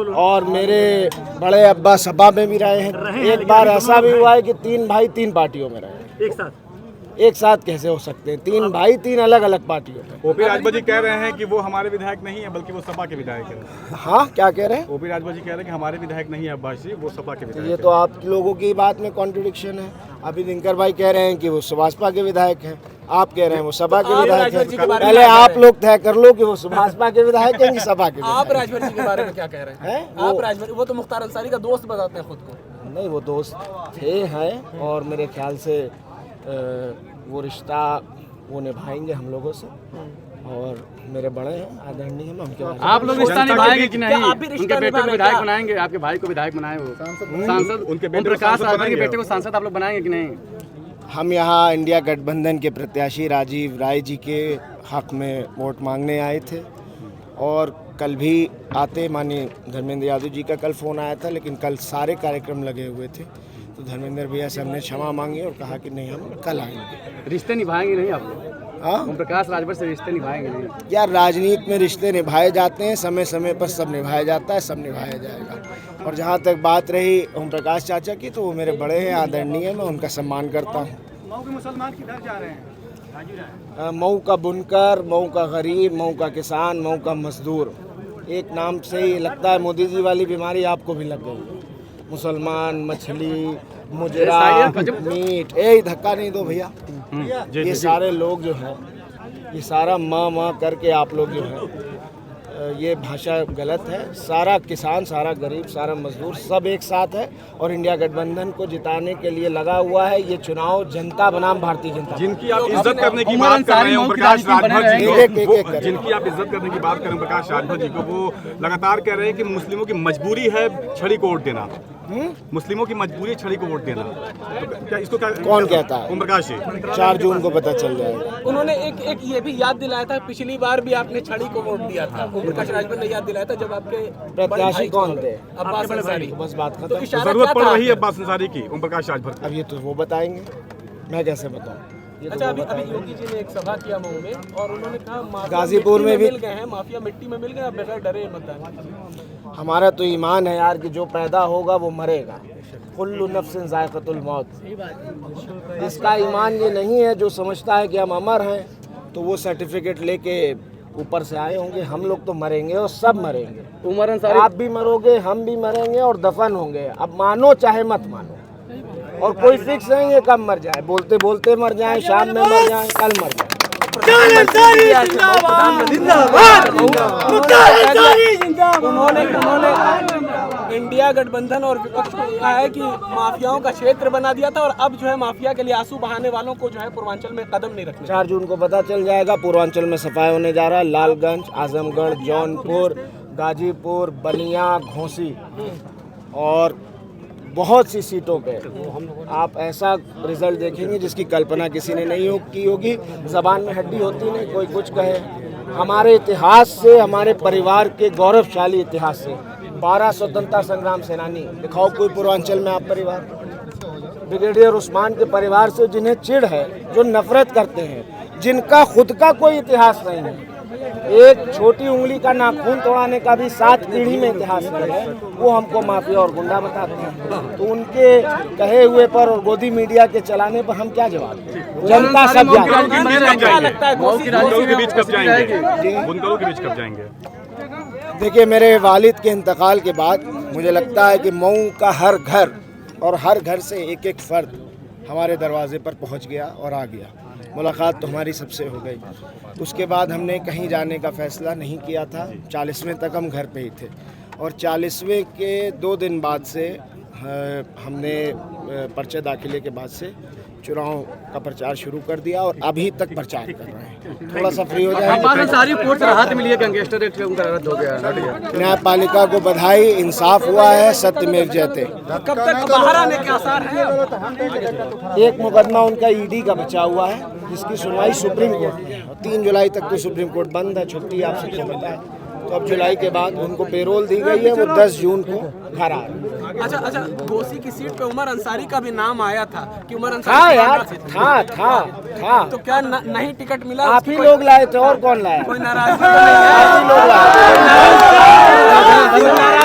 और मेरे बड़े अब्बा सपा में भी रहे हैं। एक बार ऐसा भी हुआ है कि 3 भाई 3 पार्टियों में रहे एक साथ कैसे हो सकते हैं? 3 भाई 3 अलग अलग पार्टियों में। ओपी राजभर जी कह रहे हैं कि वो हमारे विधायक नहीं है बल्कि वो सपा के विधायक है। हाँ, क्या कह रहे हैं? ओपी राजभर जी कह रहे हैं कि हमारे विधायक नहीं है अब्बास जी, वो सपा के विधायक ये तो आप लोगों की बात में कॉन्ट्रडिक्शन है। अभी दिनकर भाई कह रहे हैं कि वो सुभाषपा के विधायक हैं, आप कह रहे हैं वो सपा के विधायक हैं। पहले आप लोग तय कर लो कि वो सुभाषपा के विधायक हैं कि सपा के। आप राजभर जी के बारे में क्या कह रहे हैं? आप राजभर, वो तो मुख्तार अंसारी का दोस्त बताते हैं खुद को। नहीं, वो दोस्त थे हैं और मेरे ख्याल से वो रिश्ता वो निभाएंगे हम लोगों से, और मेरे बड़े हैं, आदरणीय हैं। हम क्या, आप लोग रिश्ता निभाएंगे कि नहीं? आप भी रिश्ता उनके बेटे को विधायक बनाएंगे? आपके भाई को विधायक बनाए, वो सांसद उनके ओम प्रकाश राजभर के बेटे को सांसद आप लोग बनाएंगे कि नहीं? हम यहाँ इंडिया गठबंधन के प्रत्याशी राजीव राय जी के हक में वोट मांगने आए थे, और कल भी आते माननीय धर्मेंद्र यादव जी का कल फ़ोन आया था, लेकिन कल सारे कार्यक्रम लगे हुए थे, तो धर्मेंद्र भैया से हमने क्षमा मांगी और कहा कि नहीं, हम कल आएंगे। रिश्ते निभाएंगे नहीं आप लोग? हाँ, ओम प्रकाश राजभर से रिश्ते निभाएंगे नहीं? यार, राजनीति में रिश्ते निभाए जाते हैं, समय समय पर सब निभाया जाता है, सब निभाया जाएगा। और जहाँ तक बात रही ओम प्रकाश चाचा की, तो वो मेरे बड़े हैं, आदरणीय हैं, मैं उनका सम्मान करता हूँ। मऊ के मुसलमान किधर जा रहे हैं? मऊ का बुनकर, मऊ का गरीब, मऊ का किसान, मऊ का मजदूर, एक नाम से ही लगता है मोदी जी वाली बीमारी आपको भी लग गई। मुसलमान, मछली, मुजरा, मीट, धक्का नहीं दो भैया। ये सारे लोग जो हैं, ये सारा माँ करके आप लोग जो हैं, ये भाषा गलत है। सारा किसान, सारा गरीब, सारा मजदूर सब एक साथ है, और इंडिया गठबंधन को जिताने के लिए लगा हुआ है। ये चुनाव जनता बनाम भारतीय जनता, जिनकी आप इज्जत करने की बात कर रहे हैं ओम प्रकाश राजभर जी को, जिनकी आप इज्जत करने की बात कर रहे हैं ओम प्रकाश राजभर जी को, वो लगातार कह रहे हैं कि मुस्लिमों की मजबूरी है छड़ी को वोट देना। मुस्लिमों की मजबूरी छड़ी को वोट देना, तो क्या इसको कौन कहता है? ओम प्रकाश जी 4 जून को पता चल जाएगा। उन्होंने एक ये भी याद दिलाया था, पिछली बार भी आपने छड़ी को वोट दिया था। ओम प्रकाश राजभर ने याद दिलाया था जब आपके प्रत्याशी कौन थे? अब्बास अंसारी। बस बात खत्म। तो इशारा जरूरत क्या पड़ था? रही है अब्बास अंसारी की ओम प्रकाश राजभर की। अब ये तो वो बताएंगे, मैं कैसे बताऊं? अच्छा, अभी योगी जी ने एक सभा किया मऊ में, और उन्होंने कहा माफिया गाजीपुर में भी मिल गए हैं, माफिया मिट्टी में मिल गए, अब बगैर डरे मतदान। हमारा तो ईमान है यार कि जो पैदा होगा वो मरेगा। कुल्लु नफ्सिन ज़ायक़तुल मौत। इसका ईमान ये नहीं है जो समझता है कि हम अमर हैं तो वो सर्टिफिकेट लेके ऊपर से आए होंगे। हम लोग तो मरेंगे और सब मरेंगे। उमर अंसारी, आप भी मरोगे, हम भी मरेंगे और दफन होंगे। अब मानो चाहे मत मानो, और कोई फिक्स नहीं है कब मर जाए। बोलते बोलते मर जाए, शाम में मर जाए, कल मर जाए। उन्होंने इंडिया गठबंधन और विपक्ष को कहा है कि माफियाओं का क्षेत्र बना दिया था, और अब जो है माफिया के लिए आंसू बहाने वालों को जो है पूर्वांचल में कदम नहीं रखने। 4 जून को पता चल जाएगा। पूर्वांचल में सफाई होने जा रहा है। लालगंज, आजमगढ़, जौनपुर, गाजीपुर, बलिया, घोसी और बहुत सी सीटों पे आप ऐसा रिजल्ट देखेंगे जिसकी कल्पना किसी ने नहीं की होगी। ज़बान में हड्डी होती नहीं, कोई कुछ कहे। हमारे इतिहास से, हमारे परिवार के गौरवशाली इतिहास से 12 स्वतंत्रता संग्राम सेनानी दिखाओ कोई पूर्वांचल में आप परिवार। ब्रिगेडियर उस्मान के परिवार से जिन्हें चिढ़ है, जो नफरत करते हैं, जिनका खुद का कोई इतिहास नहीं है। एक छोटी उंगली का नाखून तोड़ाने का भी 7 पीढ़ी में इतिहास है, वो हमको माफिया और गुंडा बताते हैं। तो उनके कहे हुए पर और गोदी मीडिया के चलाने पर हम क्या जवाब दें? जनता सब जानती है। बुनकरों के बीच कब जाएंगे? बुनकरों के बीच कब जाएंगे? देखिए, मेरे वालिद के इंतकाल के बाद मुझे लगता है कि मऊ का हर घर और हर घर से एक एक फर्द हमारे दरवाजे पर पहुंच गया और आ गया। मुलाकात तो हमारी सबसे हो गई। उसके बाद हमने कहीं जाने का फ़ैसला नहीं किया था। 40वें तक हम घर पे ही थे, और 40वें के 2 दिन बाद से हमने पर्चे दाखिले के बाद से चुनाव का प्रचार शुरू कर दिया, और अभी तक प्रचार कर रहे हैं। थोड़ा सा फ्री हो जाए। सारी कोर्ट से राहत मिली है, गैंगस्टर रेट का रद्द हो गया। न्यायपालिका को बधाई, इंसाफ हुआ है, सत्यमेव जयते। कब तक बाहर आने के आसार हैं? एक मुकदमा उनका ईडी का बचा हुआ है, जिसकी सुनवाई सुप्रीम कोर्ट में है, और 3 जुलाई तक तो सुप्रीम कोर्ट बंद है, छुट्टी आप सबको पता है। तो अब जुलाई के बाद उनको पेरोल दी गई है, वो 10 जून को घर आ रहे हैं। अच्छा, घोसी की सीट पे उमर अंसारी का भी नाम आया था कि उमर था अंसारी यार, था। तो क्या नहीं टिकट मिला? आप ही लोग लाए थे, और कौन लाया? कोई नाराजगी आप ही लोग लाए।